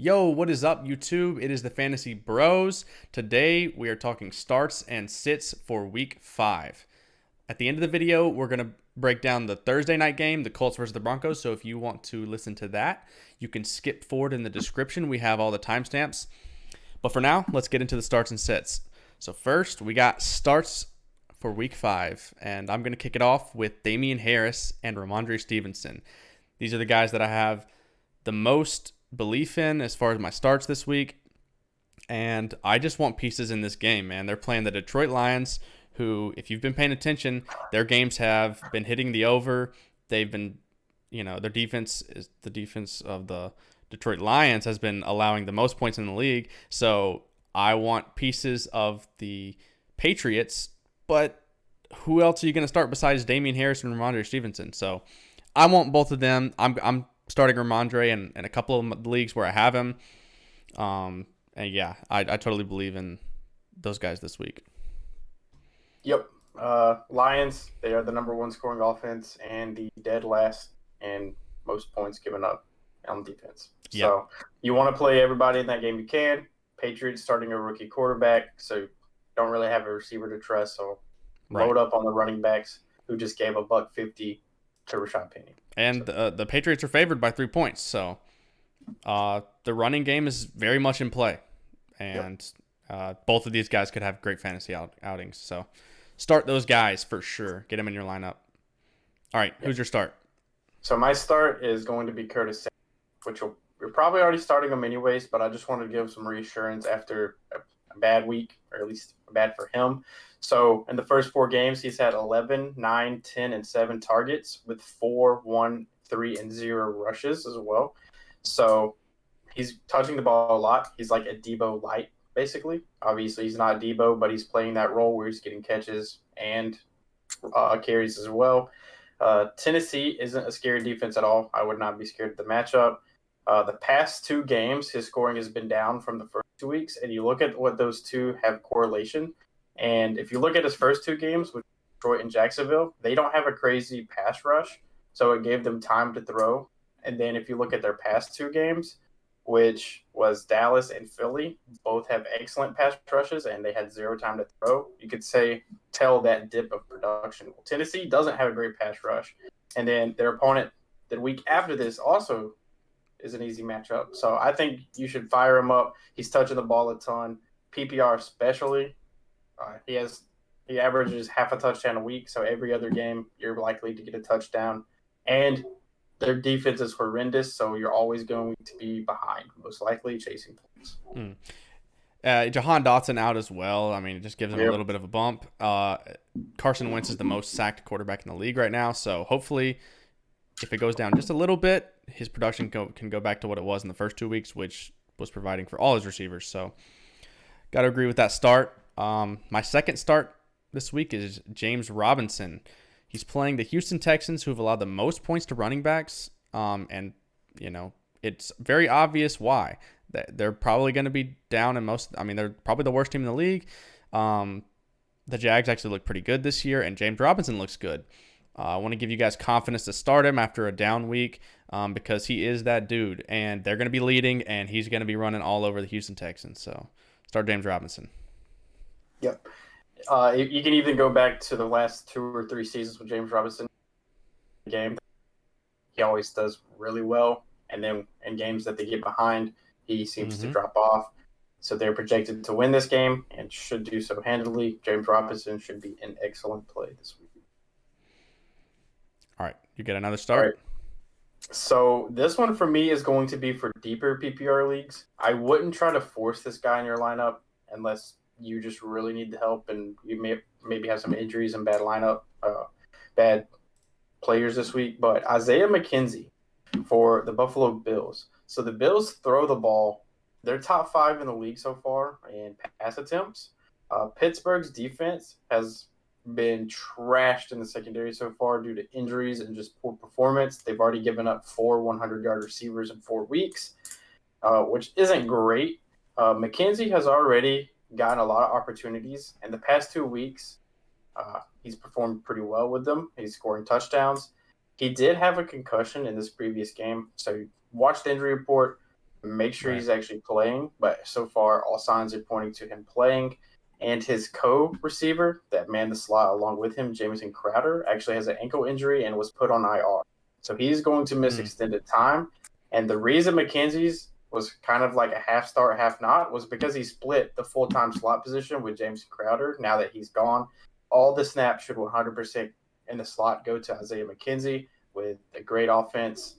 Yo, what is up, YouTube? It is the Fantasy Bros. Today, we are talking starts and sits for Week 5. At the end of the video, we're going to break down the Thursday night game, the Colts versus the Broncos. So if you want to listen to that, you can skip forward in the description. We have all the timestamps. But for now, let's get into the starts and sits. So first, we got starts for Week 5. And I'm going to kick it off with Damien Harris and Rhamondre Stevenson. These are the guys that I have the most belief in as far as my starts this week, and I just want pieces in this game, man. They're playing the Detroit Lions, who, if you've been paying attention, their games have been hitting the over. They've been, their defense is the defense of the Detroit Lions has been allowing the most points in the league. So I want pieces of the Patriots, but who else are you going to start besides Damien Harris and Rhamondre Stevenson? So I want both of them. I'm starting Rhamondre in a couple of leagues where I have him. And yeah, I totally believe in those guys this week. Yep. Lions, they are the number one scoring offense and the dead last in most points given up on defense. Yep. So you want to play everybody in that game you can. Patriots starting a rookie quarterback, so you don't really have a receiver to trust. So load up on the running backs who just gave a $150 to Rashaad Penny. And the Patriots are favored by 3 points, so the running game is very much in play. And both of these guys could have great fantasy outings. So start those guys for sure. Get them in your lineup. All right, who's your start? So my start is going to be Curtis Samuel, which you're probably already starting him anyways, but I just want to give some reassurance after a bad week, or at least bad for him. So in the first 4 games, he's had 11, 9, 10, and 7 targets with 4, 1, 3, and 0 rushes as well. So he's touching the ball a lot. He's like a Debo light, basically. Obviously, he's not Debo, but he's playing that role where he's getting catches and carries as well. Tennessee isn't a scary defense at all. I would not be scared of the matchup. The past 2 games, his scoring has been down from the first 2 weeks, and you look at what those two have correlation. And if you look at his first 2 games with Detroit and Jacksonville, they don't have a crazy pass rush, so it gave them time to throw. And then if you look at their past 2 games, which was Dallas and Philly, both have excellent pass rushes, and they had 0 time to throw. You could tell that dip of production. Well, Tennessee doesn't have a great pass rush, and then their opponent the week after this also is an easy matchup. So I think you should fire him up. He's touching the ball a ton, PPR especially. He averages half a touchdown a week, so every other game you're likely to get a touchdown. And their defense is horrendous, so you're always going to be behind, most likely chasing points. Jahan Dotson out as well. I mean, it just gives him a little bit of a bump. Carson Wentz is the most sacked quarterback in the league right now, so hopefully if it goes down just a little bit, his production can go back to what it was in the first 2 weeks, which was providing for all his receivers. So got to agree with that start. My second start this week is James Robinson. He's playing the Houston Texans, who have allowed the most points to running backs. And, it's very obvious why. They're probably going to be down in they're probably the worst team in the league. The Jags actually look pretty good this year, and James Robinson looks good. I want to give you guys confidence to start him after a down week because he is that dude, and they're going to be leading, and he's going to be running all over the Houston Texans. So start James Robinson. Yep. You can even go back to the last 2 or 3 seasons with James Robinson. Game, he always does really well, and then in games that they get behind, he seems to drop off. So they're projected to win this game and should do so handily. James Robinson should be an excellent play this week. All right, you get another start? All right. So this one for me is going to be for deeper PPR leagues. I wouldn't try to force this guy in your lineup unless you just really need the help and you maybe have some injuries and bad players this week. But Isaiah McKenzie for the Buffalo Bills. So the Bills throw the ball. They're top 5 in the league so far in pass attempts. Pittsburgh's defense has been trashed in the secondary so far due to injuries and just poor performance. They've already given up 4 100-yard receivers in 4 weeks, which isn't great. McKenzie has already gotten a lot of opportunities. In the past 2 weeks, he's performed pretty well with them. He's scoring touchdowns. He did have a concussion in this previous game, so watch the injury report. make sure Right. he's actually playing. But so far, all signs are pointing to him playing. And his co-receiver that manned the slot along with him, Jamison Crowder, actually has an ankle injury and was put on IR. So he's going to miss Mm. extended time. And the reason McKenzie's was kind of like a half start, half not was because he split the full-time slot position with Jamison Crowder. Now that he's gone, all the snaps should 100% in the slot go to Isaiah McKenzie with a great offense.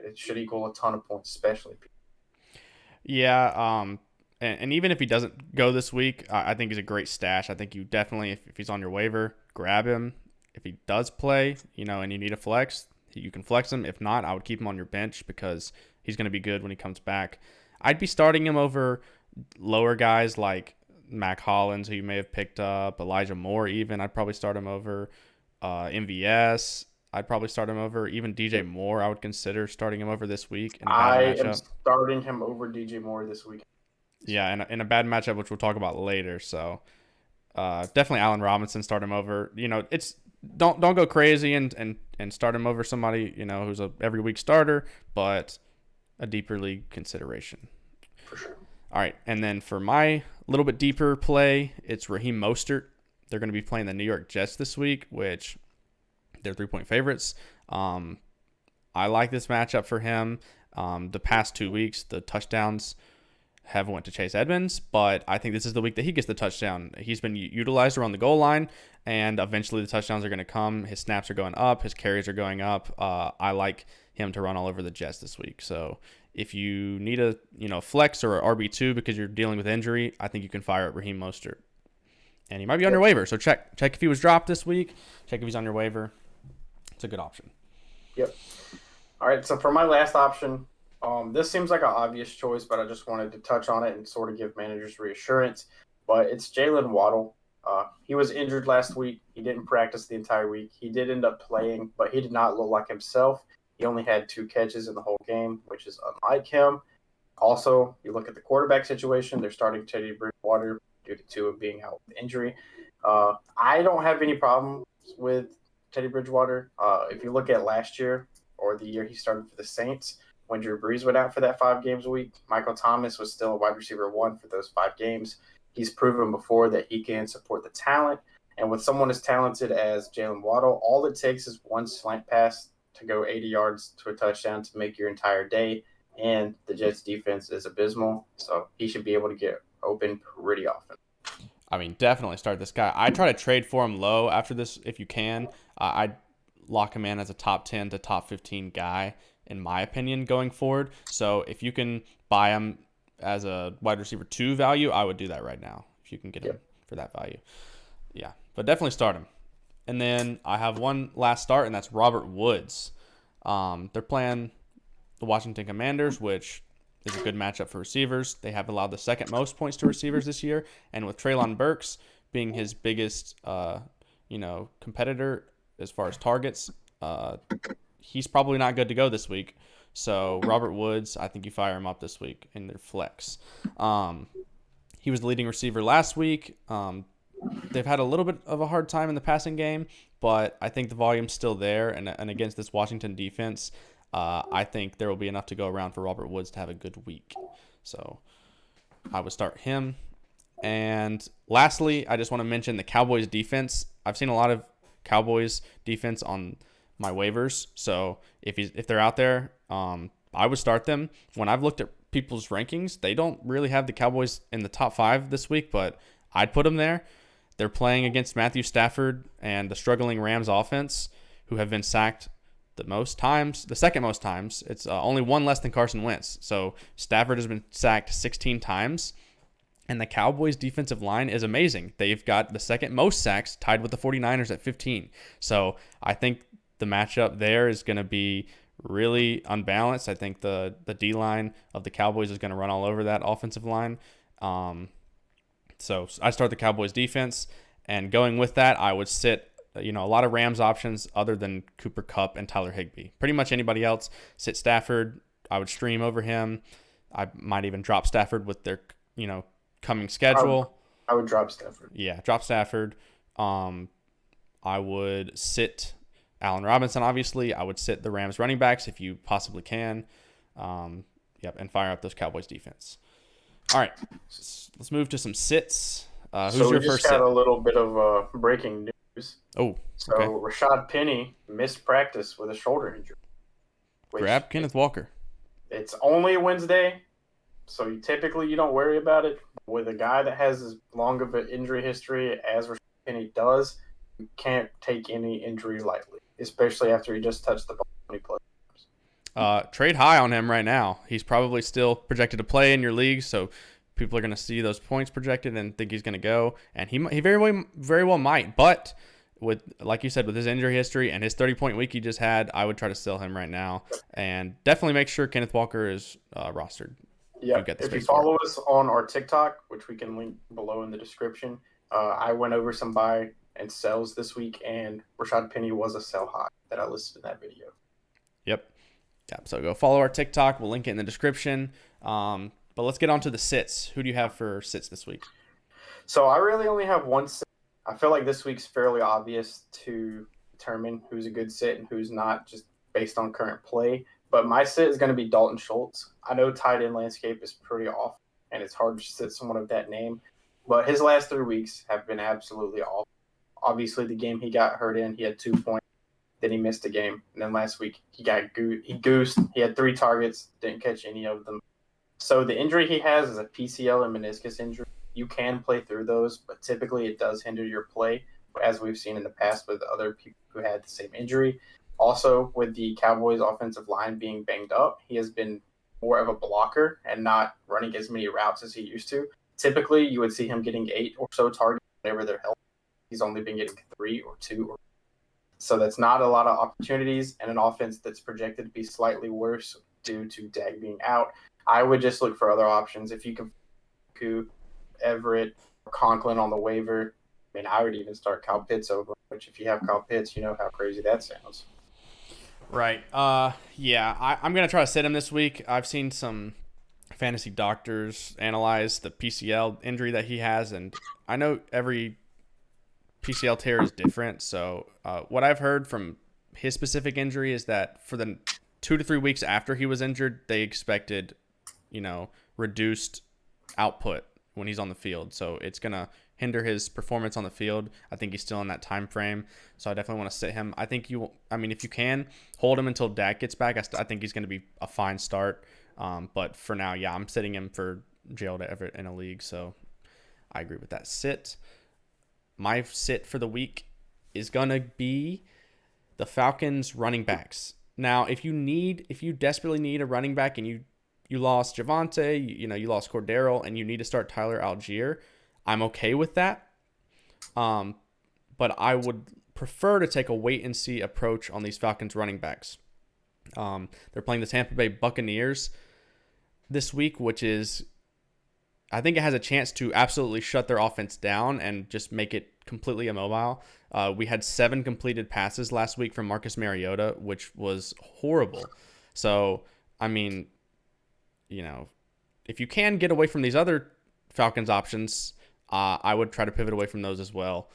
It should equal a ton of points, especially. Yeah. And even if he doesn't go this week, I think he's a great stash. I think you definitely, if he's on your waiver, grab him. If he does play, and you need a flex, you can flex him. If not, I would keep him on your bench because he's going to be good when he comes back. I'd be starting him over lower guys like Mac Hollins, who you may have picked up, Elijah Moore even. I'd probably start him over MVS. I'd probably start him over even DJ Moore. I would consider starting him over this week in a bad I am matchup. starting him over DJ Moore this week. Yeah, in a bad matchup, which we'll talk about later. So definitely Allen Robinson, start him over. It's don't go crazy and start him over somebody who's a every week starter, but a deeper league consideration. For sure. All right, and then for my little bit deeper play, it's Raheem Mostert. They're going to be playing the New York Jets this week, which they're 3-point favorites. I like this matchup for him. The past 2 weeks, the touchdowns have went to Chase Edmonds, but I think this is the week that he gets the touchdown. He's been utilized around the goal line, and eventually the touchdowns are going to come. His snaps are going up. His carries are going up. I like him to run all over the Jets this week. So if you need a flex or a RB2 because you're dealing with injury, I think you can fire up Raheem Mostert. And he might be on your waiver, so check if he was dropped this week. Check if he's on your waiver. It's a good option. Yep. All right, so for my last option, this seems like an obvious choice, but I just wanted to touch on it and sort of give managers reassurance. But it's Jaylen Waddle. He was injured last week. He didn't practice the entire week. He did end up playing, but he did not look like himself. He only had 2 catches in the whole game, which is unlike him. Also, you look at the quarterback situation. They're starting Teddy Bridgewater due to Tua being out with injury. I don't have any problem with Teddy Bridgewater. If you look at last year or the year he started for the Saints, when Drew Brees went out for that 5 games a week, Michael Thomas was still a wide receiver 1 for those 5 games. He's proven before that he can support the talent. And with someone as talented as Jaylen Waddle, all it takes is one slant pass to go 80 yards to a touchdown to make your entire day. And the Jets defense is abysmal, so he should be able to get open pretty often. I mean, definitely start this guy. I try to trade for him low after this if you can. I'd lock him in as a top 10 to top 15 guy, in my opinion, going forward. So if you can buy him as a wide receiver 2 value, I would do that right now if you can get him for that value. Yeah, but definitely start him. And then I have one last start, and that's Robert Woods. They're playing the Washington Commanders, which is a good matchup for receivers. They have allowed the second most points to receivers this year, and with Treylon Burks being his biggest, competitor as far as targets, he's probably not good to go this week. So Robert Woods, I think you fire him up this week in their flex. He was the leading receiver last week. They've had a little bit of a hard time in the passing game, but I think the volume's still there. And against this Washington defense, I think there will be enough to go around for Robert Woods to have a good week. So I would start him. And lastly, I just want to mention the Cowboys defense. I've seen a lot of Cowboys defense on my waivers. So if they're out there, I would start them. When I've looked at people's rankings, they don't really have the Cowboys in the top 5 this week, but I'd put them there. They're playing against Matthew Stafford and the struggling Rams offense, who have been sacked the second most times. It's only one less than Carson Wentz. So Stafford has been sacked 16 times, and the Cowboys defensive line is amazing. They've got the second most sacks, tied with the 49ers at 15. So I think the matchup there is going to be really unbalanced. I think the D-line of the Cowboys is going to run all over that offensive line. So I start the Cowboys defense, and going with that, I would sit a lot of Rams options other than Cooper Kupp and Tyler Higbee. Pretty much anybody else, sit Stafford. I would stream over him. I might even drop Stafford with their coming schedule. I would drop Stafford. Yeah, drop Stafford. I would sit Allen Robinson, obviously. I would sit the Rams running backs if you possibly can. Yep, and fire up those Cowboys defense. All right, let's move to some sits. Who's so your we first just got sit? a little bit of breaking news. Oh, So okay. Rashaad Penny missed practice with a shoulder injury. Which Grab Kenneth Walker. it's only Wednesday, so typically you don't worry about it. With a guy that has as long of an injury history as Rashaad Penny does, you can't take any injury lightly, especially after he just touched the ball 20 plus. Trade high on him right now. He's probably still projected to play in your league, so people are going to see those points projected and think he's going to go, and he very well might. But with, like you said, with his injury history and his 30-point week he just had, I would try to sell him right now, and definitely make sure Kenneth Walker is rostered. Yeah, if you follow us on our TikTok, which we can link below in the description, I went over some buy and sells this week, and Rashaad Penny was a sell high that I listed in that video. Yep. Yeah, so go follow our TikTok. We'll link it in the description. But let's get on to the sits. Who do you have for sits this week? So I really only have one sit. I feel like this week's fairly obvious to determine who's a good sit and who's not, just based on current play. But my sit is going to be Dalton Schultz. I know tight end landscape is pretty off, and it's hard to sit someone of that name. But his last 3 weeks have been absolutely awful. Obviously, the game he got hurt in, he had 2 points. Then he missed a game. And then last week, he goosed. He had 3 targets, didn't catch any of them. So the injury he has is a PCL and meniscus injury. You can play through those, but typically it does hinder your play, as we've seen in the past with other people who had the same injury. Also, with the Cowboys' offensive line being banged up, he has been more of a blocker and not running as many routes as he used to. Typically, you would see him getting 8 or so targets whenever they're healthy. He's only been getting 3 or 2 so that's not a lot of opportunities, and an offense that's projected to be slightly worse due to Dak being out. I would just look for other options. If you can Everett or Conklin on the waiver, I mean, I would even start Kyle Pitts over, which if you have Kyle Pitts, you know how crazy that sounds. Right. Yeah, I'm going to try to sit him this week. I've seen some fantasy doctors analyze the PCL injury that he has, and I know every PCL tear is different. So what I've heard from his specific injury is that for the 2 to 3 weeks after he was injured, they expected, reduced output when he's on the field. So it's going to hinder his performance on the field. I think he's still in that time frame. So I definitely want to sit him. I think if you can, hold him until Dak gets back. I think he's going to be a fine start. But for now, yeah, I'm sitting him for Gerald Everett in a league. So I agree with that sit. My sit for the week is going to be the Falcons running backs. Now, if you desperately need a running back and you lost Javonte, you lost Cordero, and you need to start Tyler Allgeier, I'm okay with that. But I would prefer to take a wait-and-see approach on these Falcons running backs. They're playing the Tampa Bay Buccaneers this week, which is, I think it has a chance to absolutely shut their offense down and just make it completely immobile. We had 7 completed passes last week from Marcus Mariota, which was horrible. So, I mean, if you can get away from these other Falcons options, I would try to pivot away from those as well.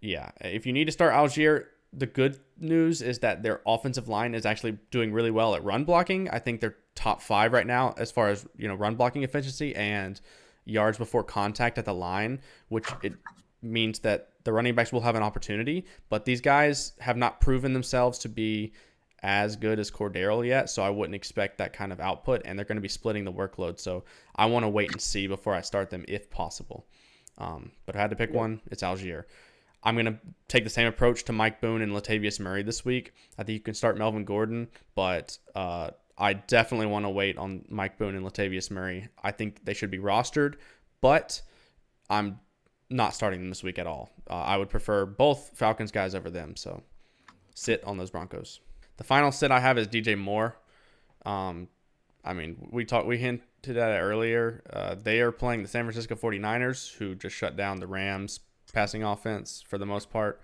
If you need to start Allgeier, the good news is that their offensive line is actually doing really well at run blocking. I think they're top 5 right now as far as run blocking efficiency and yards before contact at the line, which it means that the running backs will have an opportunity. But these guys have not proven themselves to be as good as Cordero yet, so I wouldn't expect that kind of output, and they're going to be splitting the workload. So I want to wait and see before I start them if possible. But I had to pick one. It's Allgeier. I'm going to take the same approach to Mike Boone and Latavius Murray this week. I think you can start Melvin Gordon, but I definitely want to wait on Mike Boone and Latavius Murray. I think they should be rostered, but I'm not starting them this week at all. I would prefer both Falcons guys over them, so sit on those Broncos. The final sit I have is DJ Moore. We hinted at it earlier. They are playing the San Francisco 49ers, who just shut down the Rams passing offense for the most part.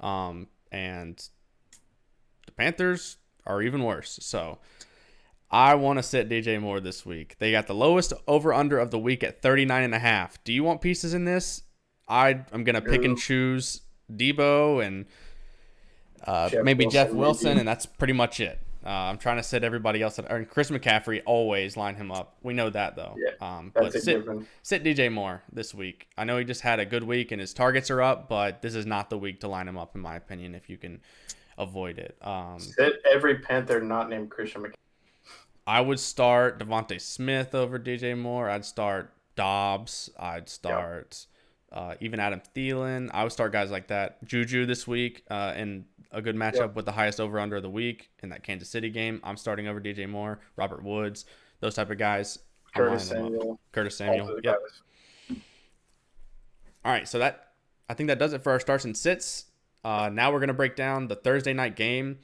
And the Panthers are even worse. So I want to sit DJ Moore this week. They got the lowest over-under of the week at 39.5. Do you want pieces in this? I'm going to pick and choose Debo and maybe Jeff Wilson, and that's pretty much it. I'm trying to sit everybody else. Or Chris McCaffrey, always line him up. We know that, though. Yeah, But that's a given. sit DJ Moore this week. I know he just had a good week and his targets are up, but this is not the week to line him up, in my opinion, if you can avoid it. Sit every Panther not named Christian McCaffrey. I would start Devontae Smith over DJ Moore. I'd start Dobbs. I'd start even Adam Thielen. I would start guys like that. Juju this week in a good matchup with the highest over-under of the week in that Kansas City game. I'm starting over DJ Moore, Robert Woods, those type of guys. Curtis Samuel. Yep. All right, so I think that does it for our starts and sits. Now we're going to break down the Thursday night game,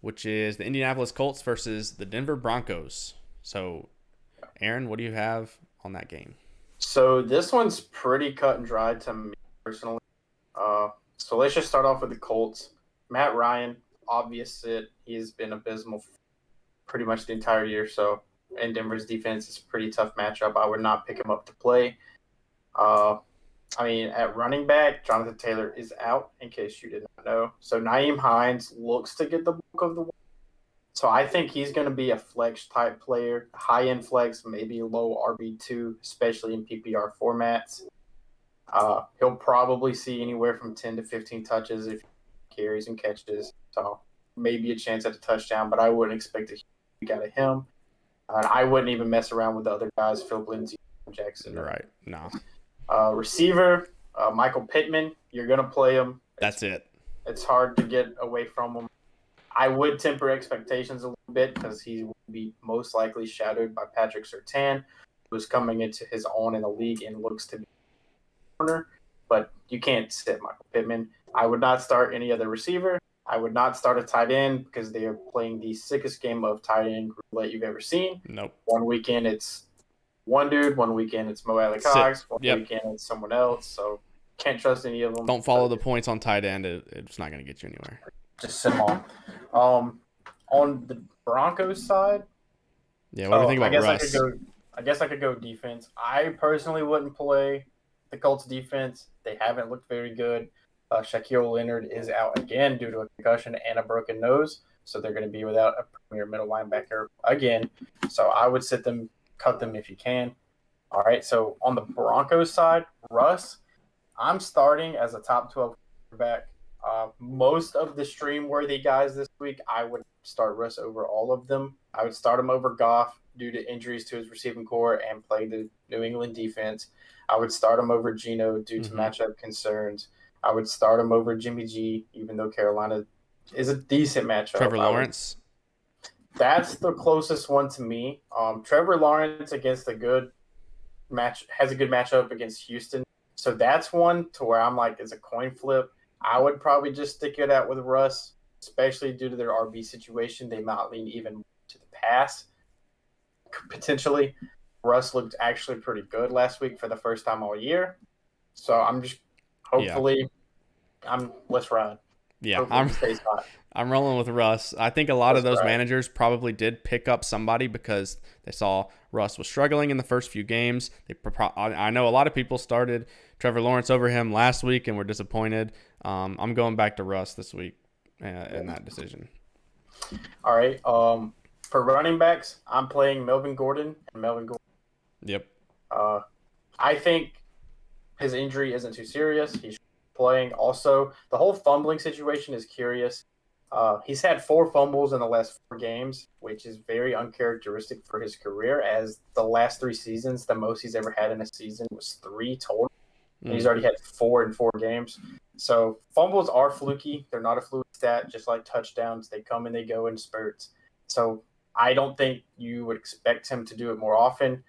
which is the Indianapolis Colts versus the Denver Broncos. So, Aaron, what do you have on that game? So this one's pretty cut and dry to me personally. So let's just start off with the Colts. Matt Ryan, obvious sit. He's been abysmal pretty much the entire year. So, and Denver's defense is a pretty tough matchup. I would not pick him up to play. At running back, Jonathan Taylor is out, in case you did not know. So Nyheim Hines looks to get the bulk of the work. So I think he's going to be a flex-type player, high-end flex, maybe low RB2, especially in PPR formats. He'll probably see anywhere from 10 to 15 touches if he carries and catches. So maybe a chance at a touchdown, but I wouldn't expect a huge week out of him. I wouldn't even mess around with the other guys, Philip Lindsay, Jackson. Right, no. Receiver, Michael Pittman, you're going to play him. That's it. It's hard to get away from him. I would temper expectations a little bit because he will be most likely shadowed by Patrick Surtain, who's coming into his own in the league and looks to be a corner. But you can't sit Michael Pittman. I would not start any other receiver. I would not start a tight end because they are playing the sickest game of tight end roulette you've ever seen. Nope. One weekend it's one dude, one weekend it's Alie-Cox, one weekend it's someone else. So can't trust any of them. Don't follow the points on tight end. It's not going to get you anywhere. Just sit them on. On the Broncos side, yeah, what do you think about Russ? I guess I could go defense. I personally wouldn't play the Colts defense. They haven't looked very good. Shaquille Leonard is out again due to a concussion and a broken nose, so they're going to be without a premier middle linebacker again. So I would sit them, cut them if you can. All right, so on the Broncos side, Russ, I'm starting as a top 12 quarterback. Most of the stream-worthy guys this week, I would start Russ over all of them. I would start him over Goff due to injuries to his receiving core and play the New England defense. I would start him over Geno due to matchup concerns. I would start him over Jimmy G, even though Carolina is a decent matchup. Trevor Lawrence? That's the closest one to me. Trevor Lawrence against has a good matchup against Houston. So that's one to where I'm like, it's a coin flip. I would probably just stick it out with Russ, especially due to their RB situation. They might lean even more to the pass, potentially. Russ looked actually pretty good last week for the first time all year. So I'm just let's ride. Yeah, I'm rolling with Russ. I think a lot of those managers probably did pick up somebody because they saw Russ was struggling in the first few games. I know a lot of people started Trevor Lawrence over him last week and were disappointed. I'm going back to Russ this week in that decision. All right. For running backs, I'm playing Melvin Gordon. Yep. I think his injury isn't too serious. He's playing. Also, the whole fumbling situation is curious. He's had 4 fumbles in the last 4 games, which is very uncharacteristic for his career, as the last 3 seasons, the most he's ever had in a season was 3 total. And he's already had 4 in 4 games. So fumbles are fluky. They're not a fluid stat, just like touchdowns. They come and they go in spurts. So I don't think you would expect him to do it more often.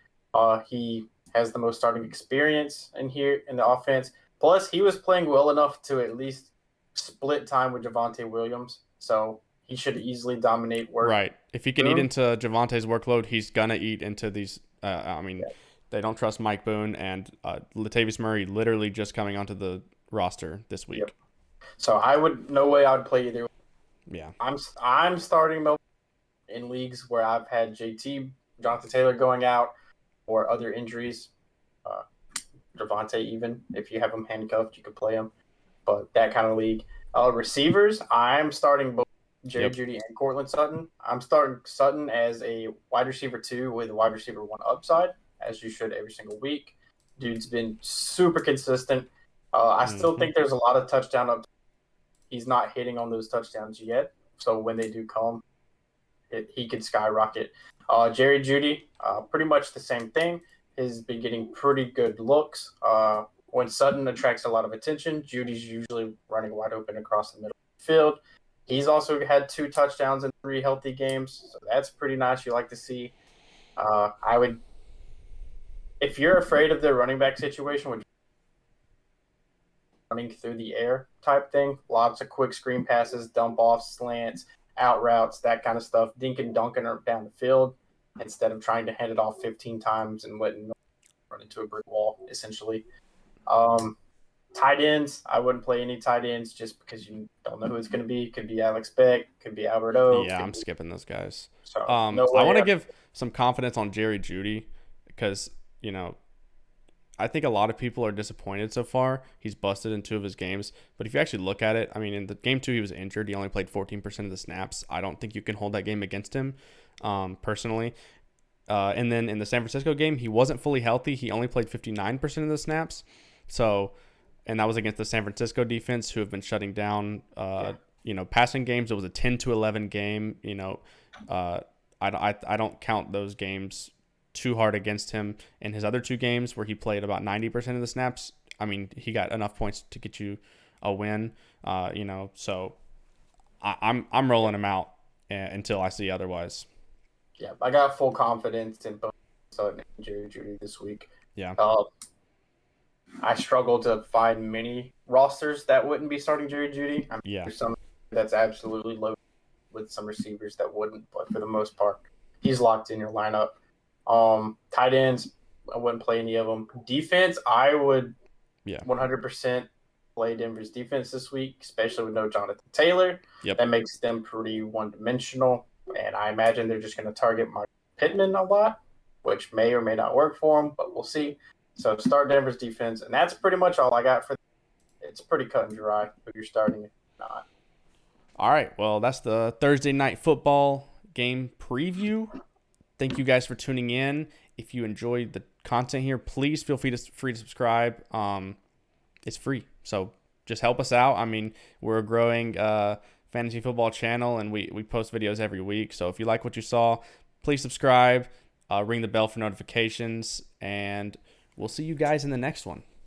He has the most starting experience in the offense. Plus, he was playing well enough to at least split time with Javonte Williams. So he should easily dominate work. Right. If he can eat into Javonte's workload, he's going to eat into these. They don't trust Mike Boone, and Latavius Murray literally just coming onto the roster this week. Yep. So no way I would play either. Yeah. I'm starting Melvin in leagues where I've had JT, Jonathan Taylor going out, or other injuries. Javonte, even if you have him handcuffed, you could play him. But that kind of league. Receivers, I'm starting both Jerry Jeudy and Courtland Sutton. I'm starting Sutton as a wide receiver 2 with a wide receiver 1 upside, as you should every single week. Dude's been super consistent. I still think there's a lot of touchdown up. He's not hitting on those touchdowns yet. So when they do come, he could skyrocket. Jerry Jeudy, pretty much the same thing. He's been getting pretty good looks. When Sutton attracts a lot of attention, Judy's usually running wide open across the middle of the field. He's also had 2 touchdowns in 3 healthy games, so that's pretty nice. You like to see. If you're afraid of their running back situation, which running through the air type thing, lots of quick screen passes, dump offs, slants, out routes, that kind of stuff, dink and dunking down the field instead of trying to hand it off 15 times and letting run into a brick wall, essentially. Tight ends, I wouldn't play any tight ends just because you don't know who it's going to be. Could be Alex Beck, could be Albert O. Yeah, I'm skipping those guys. So, I want to give some confidence on Jerry Jeudy because, I think a lot of people are disappointed so far. He's busted in 2 of his games. But if you actually look at it, I mean, in the game 2, he was injured. He only played 14% of the snaps. I don't think you can hold that game against him, personally. And then in the San Francisco game, he wasn't fully healthy. He only played 59% of the snaps. And that was against the San Francisco defense, who have been shutting down, passing games. It was a 10-11 game. I don't count those games too hard against him. In his other 2 games where he played about 90% of the snaps, I mean, he got enough points to get you a win. So I'm rolling him out until I see otherwise. Yeah, I got full confidence in both Sutton and Jerry Jeudy this week. Yeah. I struggle to find many rosters that wouldn't be starting Jerry Jeudy. There's some that's absolutely loaded with some receivers that wouldn't, but for the most part, he's locked in your lineup. Tight ends, I wouldn't play any of them. Defense, I would 100% play Denver's defense this week, especially with no Jonathan Taylor. Yep. That makes them pretty one-dimensional, and I imagine they're just going to target Mark Pittman a lot, which may or may not work for him, but we'll see. So start Denver's defense, and that's pretty much all I got for. It's pretty cut and dry if you're starting it or not. All right, well, that's the Thursday night football game preview. Thank you guys for tuning in. If you enjoyed the content here, please feel free to subscribe. It's free, so just help us out. I mean, we're a growing fantasy football channel, and we post videos every week. So if you like what you saw, please subscribe, ring the bell for notifications, and we'll see you guys in the next one.